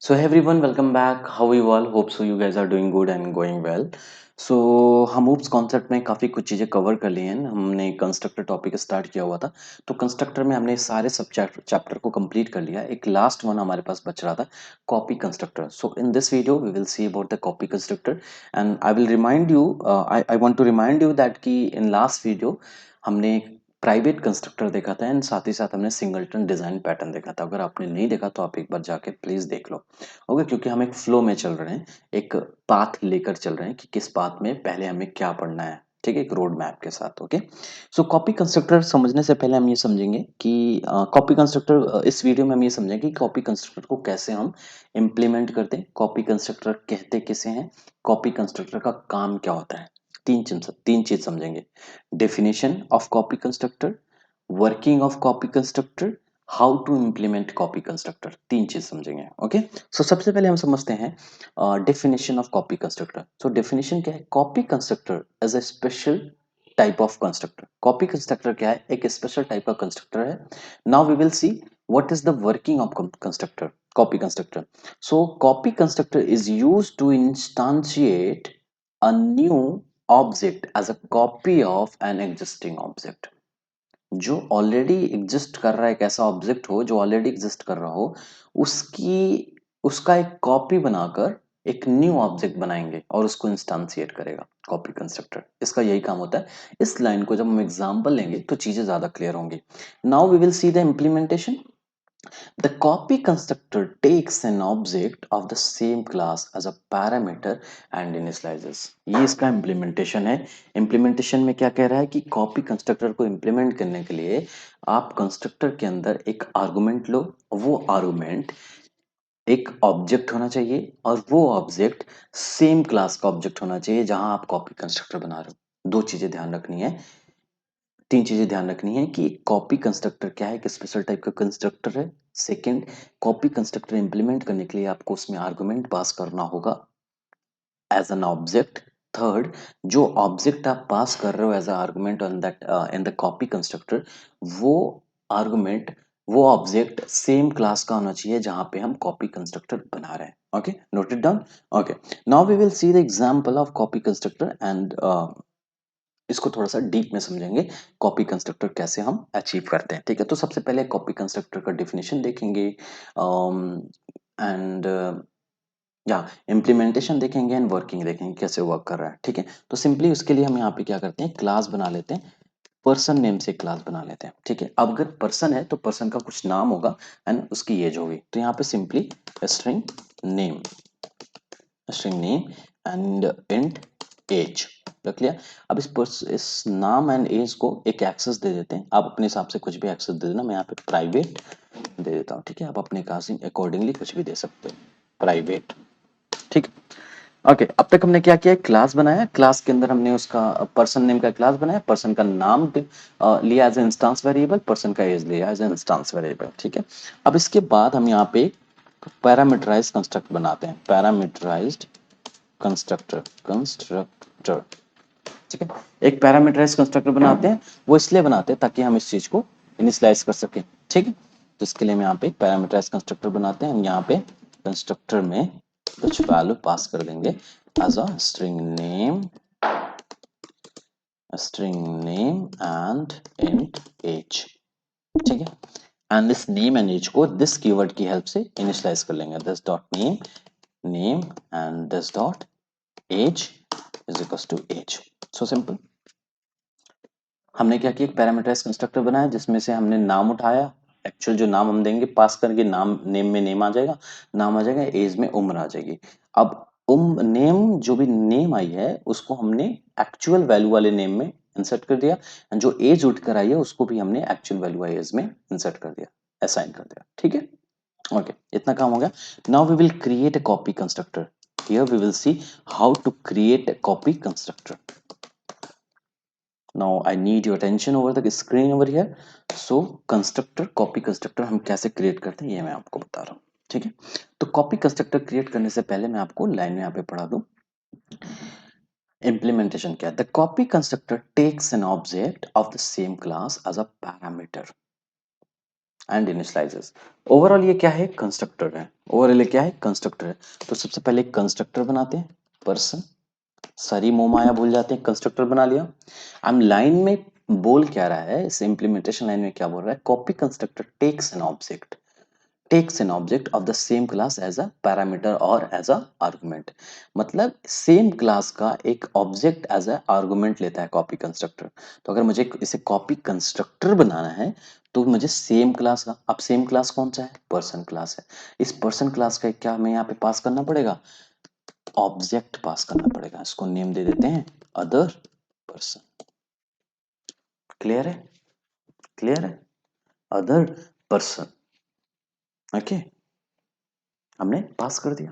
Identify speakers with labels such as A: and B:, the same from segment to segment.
A: So hey everyone, welcome back. How are you all? Hope so you guys are doing good and going well. So हम oops concept में काफ़ी कुछ चीज़ें cover कर ली हैं. हमने कंस्ट्रक्टर टॉपिक स्टार्ट किया हुआ था. तो कंस्ट्रक्टर में हमने सारे सब चैप्टर को कंप्लीट कर लिया. एक लास्ट वन हमारे पास बच रहा था, copy constructor. So in this video we will see about the copy constructor and I will remind you, I want to remind you that कि इन लास्ट वीडियो हमने प्राइवेट कंस्ट्रक्टर देखा था and साथ ही साथ हमने सिंगलटन डिजाइन पैटर्न देखा था. अगर आपने नहीं देखा तो आप एक बार जाके प्लीज देख लो. ओके, क्योंकि हम एक फ्लो में चल रहे हैं, एक पाथ लेकर चल रहे हैं कि किस पाथ में पहले हमें क्या पढ़ना है. ठीक है, एक रोड मैप के साथ. ओके, सो कॉपी कंस्ट्रक्टर समझने से पहले हम ये समझेंगे कि कॉपी कंस्ट्रक्टर, इस वीडियो में हम ये समझेंगे कि कॉपी कंस्ट्रक्टर को कैसे हम इम्प्लीमेंट करते हैं, कॉपी कंस्ट्रक्टर कहते किसे हैं, कॉपी कंस्ट्रक्टर का काम क्या होता है. तीन चीज समझेंगे: definition of copy constructor, working of copy constructor, how to implement copy constructor. तीन चीज समझेंगे. ओके, सो सबसे पहले हम समझते हैं definition of copy constructor. So definition क्या है? Copy constructor as a special type of constructor. Copy constructor क्या है? एक स्पेशल टाइप का कंस्ट्रक्टर है. Now we will see what is the working of constructor, copy constructor. So copy constructor is used to instantiate a new object as a copy of an existing object. जो already exist कर रहा है, एक ऐसा object हो जो already exist कर रहा हो, उसकी उसका एक कॉपी बनाकर एक न्यू ऑब्जेक्ट बनाएंगे और उसको इंस्टांसिएट करेगा कॉपी कंस्ट्रक्टर. इसका यही काम होता है. इस लाइन को जब हम एग्जांपल लेंगे तो चीजें ज्यादा क्लियर होंगी. Now we will see the implementation. The copy constructor takes an object of the same class as a parameter and initializes. ये इसका इम्प्लीमेंटेशन है. इम्प्लीमेंटेशन में क्या कह रहा है कि कॉपी कंस्ट्रक्टर को इम्प्लीमेंट करने के लिए आप कंस्ट्रक्टर के अंदर एक आर्गुमेंट लो. वो आर्गुमेंट एक ऑब्जेक्ट होना चाहिए और वो ऑब्जेक्ट सेम क्लास का ऑब्जेक्ट होना चाहिए जहां आप कॉपी कंस्ट्रक्टर बना रहे हो. दो चीजें ध्यान रखनी है, तीन चीजें ध्यान रखनी है कि कॉपी कंस्ट्रक्टर क्या है, एक स्पेशल टाइप का कंस्ट्रक्टर है. सेकंड, कॉपी कंस्ट्रक्टर इंप्लीमेंट करने के लिए आपको उसमें आर्गुमेंट पास करना होगा एज एन ऑब्जेक्ट. थर्ड, जो ऑब्जेक्ट आप पास कर रहे हो as argument on that in the copy constructor, वो आर्गुमेंट, वो ऑब्जेक्ट सेम क्लास का होना चाहिए जहां पे हम कॉपी कंस्ट्रक्टर बना रहे हैं. Okay, note it down. Okay, now we will see the example of copy constructor and इसको थोड़ा सा डीप में समझेंगे, कॉपी कंस्ट्रक्टर कैसे हम अचीव करते हैं. ठीक है, तो सबसे पहले कॉपी कंस्ट्रक्टर का डेफिनेशन देखेंगे एंड या इम्प्लीमेंटेशन देखेंगे एंड वर्किंग देखेंगे कैसे वर्क कर रहा है. ठीक है, तो सिंपली उसके लिए हम यहाँ पे क्या करते हैं, क्लास बना लेते हैं. पर्सन नेम से क्लास बना लेते हैं. ठीक है, अब अगर पर्सन है तो पर्सन का कुछ नाम होगा एंड उसकी एज होगी. तो यहाँ पे simply string name, string name and int age रख लिया. अब इस नाम एंड एज को एक एक्सेस दे देते हैं. आप अपने हिसाब से कुछ भी एक्सेस दे देना. मैं यहाँ पे प्राइवेट दे देता हूँ. ठीक है, आप अपने अकॉर्डिंगली कुछ भी दे सकते हो, प्राइवेट. ठीक है, ओके. अब तक हमने क्या किया, क्लास बनाया. क्लास के अंदर हमने उसका पर्सन नेम का क्लास बनाया, पर्सन का नाम लिया as a instance variable, person का एज लिया एज ए इंस्टांस वेरिएबल. ठीक है, अब इसके बाद हम यहाँ पे पैरामीटराइज कंस्ट्रक्ट बनाते हैं. Parameterized constructor. ठीक है, एक पैरामीटराइज कंस्ट्रक्टर बनाते हैं. वो इसलिए बनाते हैं ताकि हम इस चीज को इनिशियलाइज कर सकें. ठीक है, तो इसके लिए हम यहाँ पे पैरामीटराइज कंस्ट्रक्टर बनाते हैं. हम यहाँ पे कंस्ट्रक्टर में कुछ वैल्यू पास कर देंगे as a string name and int age. ठीक है, and this name and age को दिस कीवर्ड की हेल्प से इनिशियलाइज कर लेंगे. This dot name and this dot age is equals to age. So simple. हमने क्या किया, एक पैरामीटराइज कंस्ट्रक्टर बनाया जिसमें से हमने नाम उठाया. एक्चुअल जो नाम हम देंगे पास करके, नाम नेम में नेम आ जाएगा, नाम आ जाएगा, एज में उम्र आ जाएगी. अब नेम, जो भी नेम आई है उसको हमने एक्चुअल वैल्यू वाले नेम में इंसर्ट कर दिया. जो एज उठ कर आई है उसको भी हमने एक्चुअल वैल्यू वाले एज में इंसर्ट कर दिया, असाइन कर दिया. ठीक है, ओके, इतना काम हो गया. Now we will create a copy constructor. Here we will see how to create a copy constructor. Now I need your attention over the screen over here. So constructor, copy constructor हम कैसे create करते हैं ये मैं आपको बता रहा हूँ. ठीक है, तो copy constructor create करने से पहले मैं आपको लाइन में यहाँ पे पढ़ा दूँ. Implementation क्या है? The copy constructor takes an object of the same class as a parameter. And initialises. Overall ये क्या है, कंस्ट्रक्टर है। ओवरऑल ये क्या है, कंस्ट्रक्टर है। तो सबसे पहले कंस्ट्रक्टर बनाते हैं, पर्सन। सारी मोह माया भूल जाते हैं, कंस्ट्रक्टर बना लिया। हम लाइन में बोल क्या रहा है, इस इंप्लीमेंटेशन लाइन में क्या बोल रहा है, copy constructor takes an object of the same class as a parameter और एज अ आर्गुमेंट। मतलब सेम क्लास का एक ऑब्जेक्ट एज अ आर्गुमेंट लेता है कॉपी कंस्ट्रक्टर। तो अगर मुझे इसे कॉपी कंस्ट्रक्टर बनाना है तो मुझे सेम क्लास का, अब सेम क्लास कौन सा है, पर्सन क्लास है। इस पर्सन क्लास का क्या हमें यहाँ पे पास करना पड़ेगा, ऑब्जेक्ट पास करना पड़ेगा। इसको नेम दे देते हैं अदर पर्सन। क्लियर है, क्लियर है, अदर पर्सन। ओके, हमने पास कर दिया।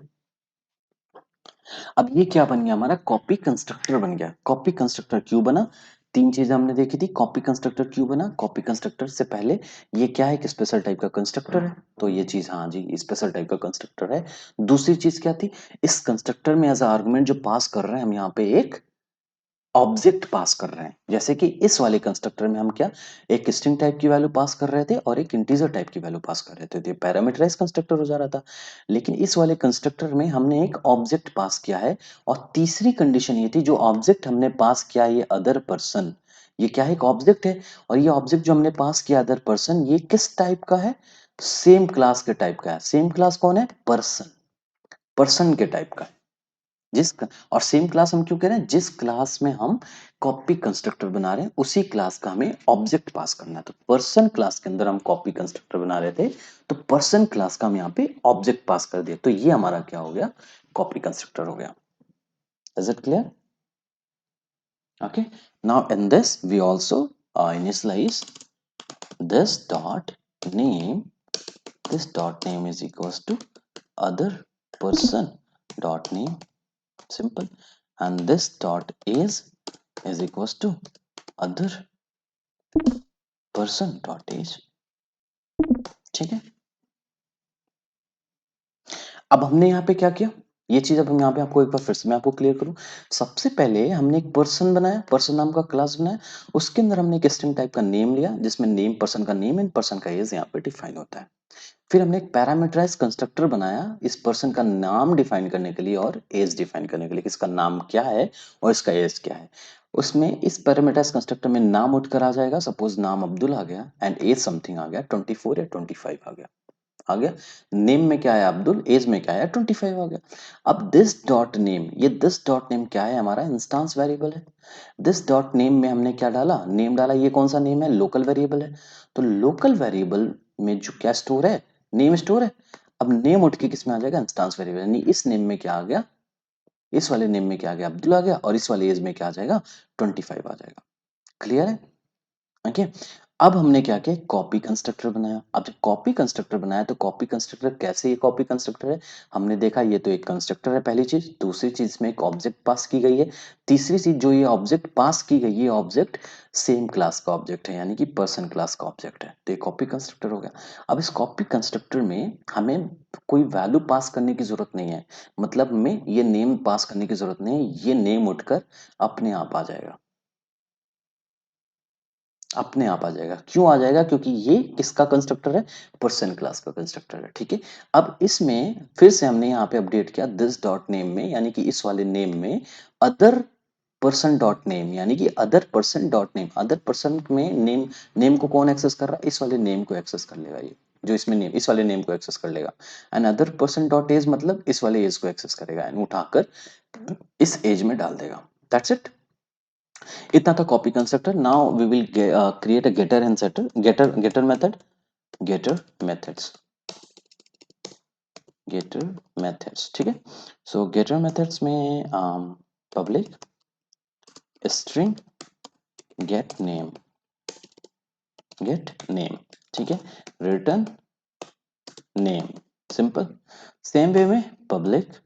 A: अब ये क्या बन गया, हमारा कॉपी कंस्ट्रक्टर बन गया। कॉपी कंस्ट्रक्टर क्यों बना, तीन चीजें हमने देखी थी। कॉपी कंस्ट्रक्टर क्यों बना, कॉपी कंस्ट्रक्टर से पहले ये क्या है, एक स्पेशल टाइप का कंस्ट्रक्टर है। तो ये चीज, हाँ जी, स्पेशल टाइप का कंस्ट्रक्टर है। दूसरी चीज क्या थी, इस कंस्ट्रक्टर में एज आर्गुमेंट जो पास कर रहे हैं हम यहाँ पे एक ऑब्जेक्ट पास कर रहे हैं। जैसे कि इस वाले कंस्ट्रक्टर में हम क्या, एक स्ट्रिंग टाइप की वैल्यू पास कर रहे थे और एक इंटीजर टाइप की वैल्यू पास कर रहे थे, तो ये पैरामीटराइज कंस्ट्रक्टर हो जा रहा था। लेकिन इस वाले कंस्ट्रक्टर में हमने एक ऑब्जेक्ट पास किया है। और तीसरी कंडीशन ये थी, जो ऑब्जेक्ट हमने पास किया, ये अदर पर्सन, ये क्या है, एक ऑब्जेक्ट है। और ये ऑब्जेक्ट जो हमने पास किया अदर पर्सन, ये किस टाइप का है, सेम क्लास के टाइप का है। सेम क्लास कौन है, पर्सन, पर्सन के टाइप का है। और सेम क्लास हम क्यों कह रहे हैं, जिस क्लास में हम कॉपी कंस्ट्रक्टर बना रहे हैं उसी क्लास का हमें ऑब्जेक्ट पास करना है। तो पर्सन क्लास के अंदर हम कॉपी कंस्ट्रक्टर बना रहे थे, तो पर्सन क्लास का हम यहाँ पे ऑब्जेक्ट पास कर दिया, तो ये हमारा क्या हो गया, कॉपी कंस्ट्रक्टर हो गया। Is it clear, okay. Now in this we also initialize this dot name, this dot name is equals to other person dot name, simple. And this dot is equals to other person dot age, ठीक है। अब हमने यहाँ पे क्या किया, ये चीज अब हम यहाँ पे आपको एक बार फिर से मैं आपको क्लियर करूं। सबसे पहले हमने एक पर्सन बनाया, पर्सन नाम का क्लास बनाया। उसके अंदर हमने एक स्ट्रिंग टाइप का नेम लिया, जिसमें नेम, पर्सन का नेम एंड पर्सन का एज यहाँ पे डिफाइन होता है। फिर हमने एक पैरामीटराइज कंस्ट्रक्टर बनाया इस पर्सन का नाम डिफाइन करने के लिए और एज डिफाइन करने के लिए, किसका नाम क्या है और इसका एज क्या है। उसमें इस पैरामीटराइज कंस्ट्रक्टर में नाम उठकर आ जाएगा, सपोज नाम अब्दुल आ गया एंड एज समथिंग आ गया, 24 या 25 आ गया। नेम में क्या है अब्दुल, एज में क्या है 25 आ गया। अब दिस डॉट नेम, ये दिस डॉट नेम क्या है, हमारा इंस्टेंस वेरिएबल है। दिस डॉट नेम में हमने क्या डाला, नेम डाला। ये कौन सा नेम है, लोकल वेरिएबल है। तो लोकल वेरिएबल में जो क्या स्टोर है, नेम स्टोर है। अब नेम उठ के किस में आ जाएगा, इंस्टेंस वेरिएबल, यानी इस नेम में क्या आ गया, इस वाले नेम में क्या आ गया, अब्दुल आ गया, और इस वाले एज में क्या आ जाएगा, 25 आ जाएगा। क्लियर है, ओके। अब हमने क्या किया, कॉपी कंस्ट्रक्टर बनाया। अब जब कॉपी कंस्ट्रक्टर बनाया तो कॉपी कंस्ट्रक्टर कैसे, ये कॉपी कंस्ट्रक्टर है, हमने देखा ये तो एक कंस्ट्रक्टर है, पहली चीज। दूसरी चीज में एक ऑब्जेक्ट पास की गई है। तीसरी चीज, जो ये ऑब्जेक्ट पास की गई है, ऑब्जेक्ट सेम क्लास का ऑब्जेक्ट है, यानी कि पर्सन क्लास का ऑब्जेक्ट है। तो ये कॉपी कंस्ट्रक्टर हो गया। अब इस कॉपी कंस्ट्रक्टर में हमें कोई वैल्यू पास करने की जरूरत नहीं है, मतलब में ये नेम पास करने की जरूरत नहीं है, ये नेम उठकर अपने आप आ जाएगा, अपने आप आ जाएगा। क्यों आ जाएगा, क्योंकि ये किसका कंस्ट्रक्टर है, पर्सन क्लास का कंस्ट्रक्टर है, ठीक है। अब इसमें फिर से हमने यहाँ पे अपडेट किया दिस डॉट नेम में, यानी कि इस वाले नेम में अदर पर्सन डॉट नेम, यानी कि other person dot name. Other person में नेम, नेम को कौन एक्सेस कर रहा है, इस वाले नेम को एक्सेस कर लेगा ये, जो इसमें नेम, इस वाले नेम को एक्सेस कर लेगा। And other person dot age, मतलब इस वाले एज को एक्सेस करेगा एंड उठाकर इस एज में डाल देगा। दैट्स इट, इतना था copy constructor. Now we will create a getter and setter, getter method, getter methods, getter methods, ठीक है। सो गेटर मेथड्स में पब्लिक स्ट्रिंग गेट नेम, ठीक है। Return name, simple. Same way में public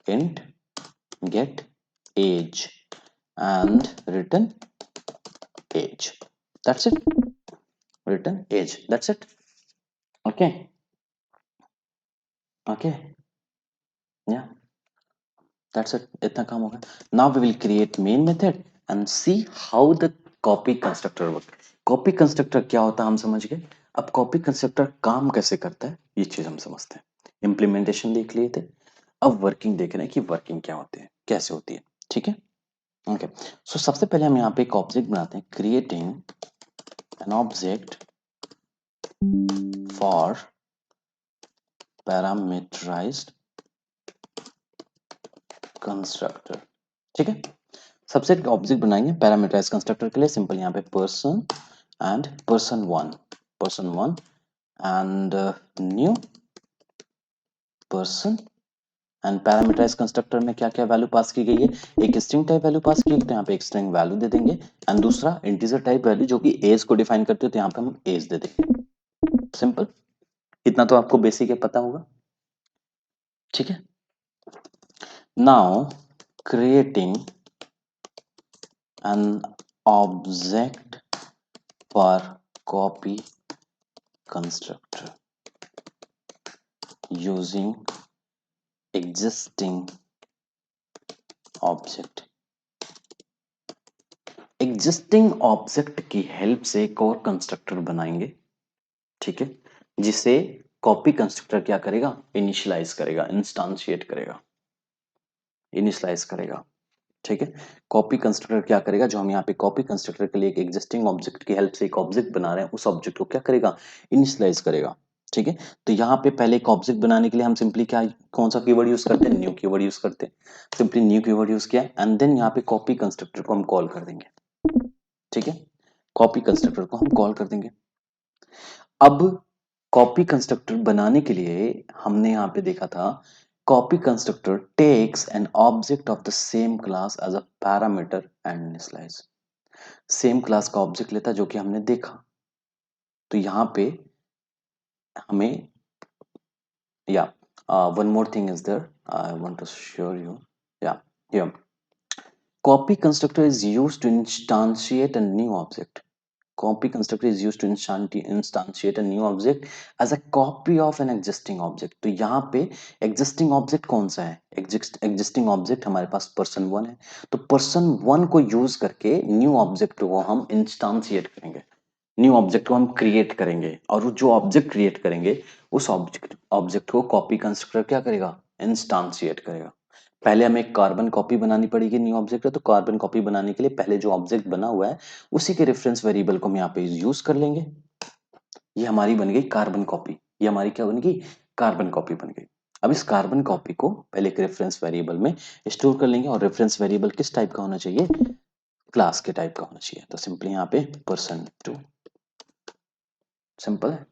A: int get age and return age, that's it, return age, that's it, okay, okay, या that's it, इतना काम होगा। Now we will create main method and see how the copy constructor work. Copy constructor क्या होता है हम समझ गए। अब कॉपी कंस्ट्रक्टर काम कैसे करता है ये चीज हम समझते हैं। इम्प्लीमेंटेशन देख लिए थे, अब वर्किंग देख रहे हैं कि वर्किंग क्या होती है, कैसे होती है। ठीक है, ओके। सो सबसे पहले हम यहाँ पे एक ऑब्जेक्ट बनाते हैं, creating an object for parameterized constructor. ठीक है, सबसे ऑब्जेक्ट बनाएंगे पैरामीटराइज कंस्ट्रक्टर के लिए। सिंपल यहाँ पे person and person one and new person. And parameterize constructor में क्या क्या वैल्यू पास की गई है, एक स्ट्रिंग टाइप वैल्यू पास की है तो यहाँ पे एक स्ट्रिंग वैल्यू दे देंगे, एंड दूसरा इंटीजर टाइप वैल्यू जो कि एज को डिफाइन करते हो तो यहाँ पे हम एज दे देंगे। सिंपल, इतना तो आपको बेसिक है, पता होगा। ठीक है, now creating an object for copy constructor using existing object. Existing object की हेल्प से एक और कंस्ट्रक्टर बनाएंगे। ठीक है, जिसे कॉपी कंस्ट्रक्टर क्या करेगा, इनिशियलाइज करेगा, इंस्टांशिएट करेगा, इनिशियलाइज करेगा। ठीक है, कॉपी कंस्ट्रक्टर क्या करेगा, जो हम यहाँ पे कॉपी कंस्ट्रक्टर के लिए एक एग्जिस्टिंग ऑब्जेक्ट की हेल्प से एक ऑब्जेक्ट बना रहे हैं, उस ऑब्जेक्ट को क्या करेगा, इनिशियलाइज करेगा। ठीक है, तो यहाँ पे पहले एक ऑब्जेक्ट बनाने के लिए हम सिंपली क्या, कौन सा कीवर्ड यूज करते हैं, न्यू कीवर्ड यूज करते हैं। सिंपली न्यू कीवर्ड यूज किया एंड देन यहाँ पे कॉपी कंस्ट्रक्टर को हम कॉल कर देंगे। ठीक है, कॉपी कंस्ट्रक्टर को हम कॉल कर देंगे। अब कॉपी कंस्ट्रक्टर बनाने के लिए हमने यहाँ पे देखा था, copy constructor takes an object of the same class as a parameter and initialize. Same class का ऑब्जेक्ट लेता जो कि हमने देखा। तो यहाँ पे हमें या one more thing is there, I want to show you. Yeah, here copy constructor is used to instantiate a new object. Copy constructor is used to instantiate a new object as a copy of an existing object. तो यहाँ पे existing object कौन सा है, existing object हमारे पास person one है, तो person one को use करके new object को हम instantiate करेंगे, न्यू ऑब्जेक्ट को हम क्रिएट करेंगे, और जो ऑब्जेक्ट क्रिएट करेंगे उस ऑब्जेक्ट को कॉपी कंस्ट्रक्टर क्या करेगा, इंस्टांशिएट करेगा। पहले हमें कार्बन कॉपी बनानी पड़ेगी, न्यू ऑब्जेक्ट है तो कार्बन कॉपी बनाने के लिए पहले जो ऑब्जेक्ट बना हुआ है उसी के रेफरेंस वेरिएबल को हम यहाँ पे यूज कर लेंगे। ये हमारी बन गई कार्बन कॉपी, ये हमारी क्या बन गई, कार्बन कॉपी बन गई। अब इस कार्बन कॉपी को पहले एक रेफरेंस वेरिएबल में स्टोर कर लेंगे, और रेफरेंस वेरिएबल किस टाइप का होना चाहिए, क्लास के टाइप का होना चाहिए। तो सिंपली यहाँ पे %2, सिंपल है,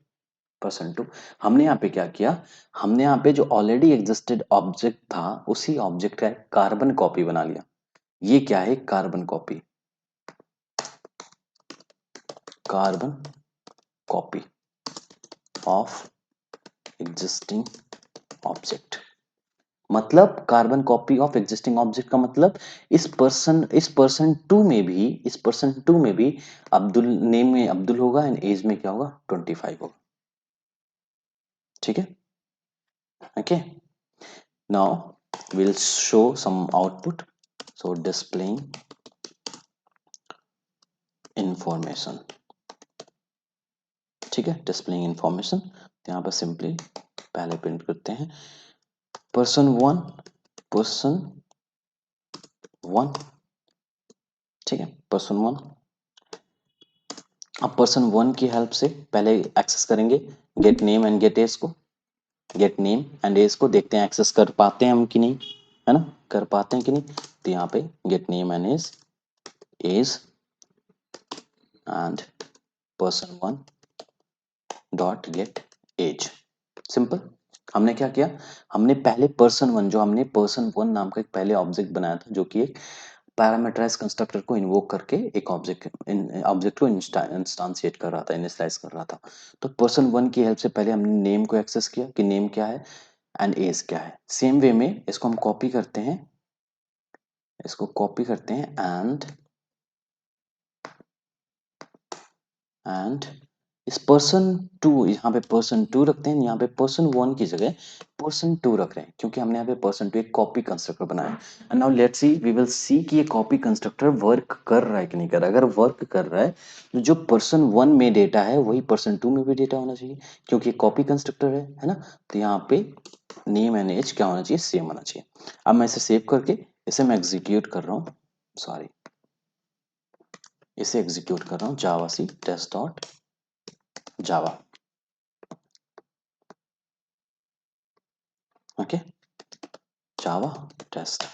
A: %2। हमने यहाँ पे क्या किया, हमने यहाँ पे जो ऑलरेडी एग्जिस्टेड ऑब्जेक्ट था उसी ऑब्जेक्ट का कार्बन कॉपी बना लिया। ये क्या है, carbon copy, carbon copy of existing object. मतलब carbon copy of existing object का मतलब इस पर्सन टू में भी अब्दुल, नेम में अब्दुल होगा एंड एज में क्या होगा, 25 होगा। ठीक है, okay. Now we'll show some output. So displaying information. ठीक है, displaying information, तो यहाँ पर सिंपली पहले प्रिंट करते हैं person1, person1। ठीक है, person1। अब person1 की हेल्प से पहले एक्सेस करेंगे get name and get age को, गेट नेम एंड एज को देखते हैं एक्सेस कर पाते हैं हम कि नहीं, है ना, कर पाते हैं कि नहीं। तो यहाँ पे get name and age and person1 dot get age. Simple, हमने क्या किया, हमने पहले person1, जो हमने person1 नाम का एक पहले ऑब्जेक्ट बनाया था जो कि एक पैरामीटराइज कंस्ट्रक्टर को इन्वोक करके एक ऑब्जेक्ट को इंस्टांशिएट कर रहा था, इनिशियलाइज कर रहा था। तो person1 की हेल्प से पहले हमने नेम को एक्सेस किया कि नेम क्या है एंड एज क्या है। सेम वे में इसको हम कॉपी करते हैं, इसको कॉपी करते हैं एंड इस पर्सन टू, यहाँ पे पर्सन टू रखते हैं, यहाँ पे पर्सन वन की जगह पर्सन टू रख रहे हैं, क्योंकि हमने यहाँ पे पर्सन टू एक कॉपी कंस्ट्रक्टर बनाया है। Now let's see, we will see कि ये कॉपी कंस्ट्रक्टर वर्क कर रहा है कि नहीं कर रहा है। अगर वर्क कर रहा है तो जो पर्सन वन में डेटा है वही पर्सन टू में भी डेटा होना चाहिए, क्योंकि कॉपी कंस्ट्रक्टर है ना। तो यहाँ पे नेम एंड एज क्या होना चाहिए, सेम होना चाहिए। अब मैं इसे सेव करके इसे मैं एग्जीक्यूट कर रहा हूँ, सॉरी, इसे एग्जीक्यूट कर रहा हूँ javac test dot Java. Okay, Java test,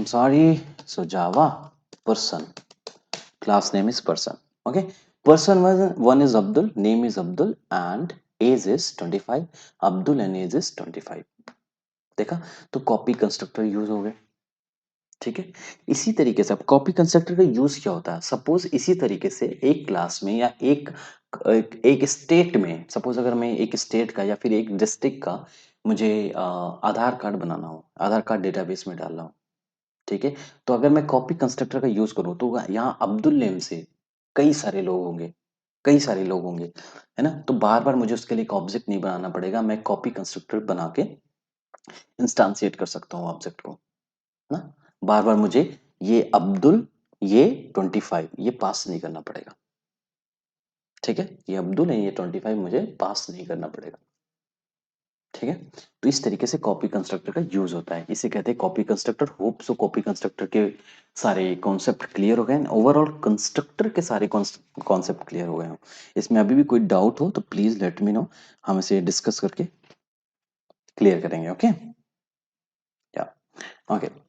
A: sorry, so java person, class name is person. Okay, one is Abdul, name is Abdul and age is 25, Abdul and age is 25। देखा, तो copy constructor use हो गए। ठीक है, इसी तरीके से अब कॉपी कंस्ट्रक्टर का यूज क्या होता है, सपोज इसी तरीके से एक क्लास में या एक स्टेट में, सपोज अगर मैं एक स्टेट का या फिर एक डिस्ट्रिक्ट का मुझे आधार कार्ड बनाना हो, आधार कार्ड डेटाबेस में डालना हो। ठीक है, तो अगर मैं कॉपी कंस्ट्रक्टर का यूज करूं तो यहाँ अब्दुल नेम से कई सारे लोग होंगे, कई सारे लोग होंगे, है ना। तो बार बार मुझे उसके लिए एक ऑब्जेक्ट नहीं बनाना पड़ेगा, मैं कॉपी कंस्ट्रक्टर बना के इंस्टांसिएट कर सकता हूँ ऑब्जेक्ट को, है ना। बार बार मुझे ये अब्दुल, ये 25 ये पास नहीं करना पड़ेगा। ठीक है, ये अब्दुल है, ये 25 मुझे पास नहीं करना पड़ेगा। ठीक है, तो इस तरीके से कॉपी कंस्ट्रक्टर का यूज होता है, इसे कहते हैं copy constructor. Hope so copy constructor के सारे कॉन्सेप्ट क्लियर हो गए हैं, ओवरऑल कंस्ट्रक्टर के सारे कॉन्सेप्ट क्लियर हो गए हो। इसमें अभी भी कोई डाउट हो तो प्लीज लेट मी नो, हम इसे डिस्कस करके क्लियर करेंगे। ओके, या ओके।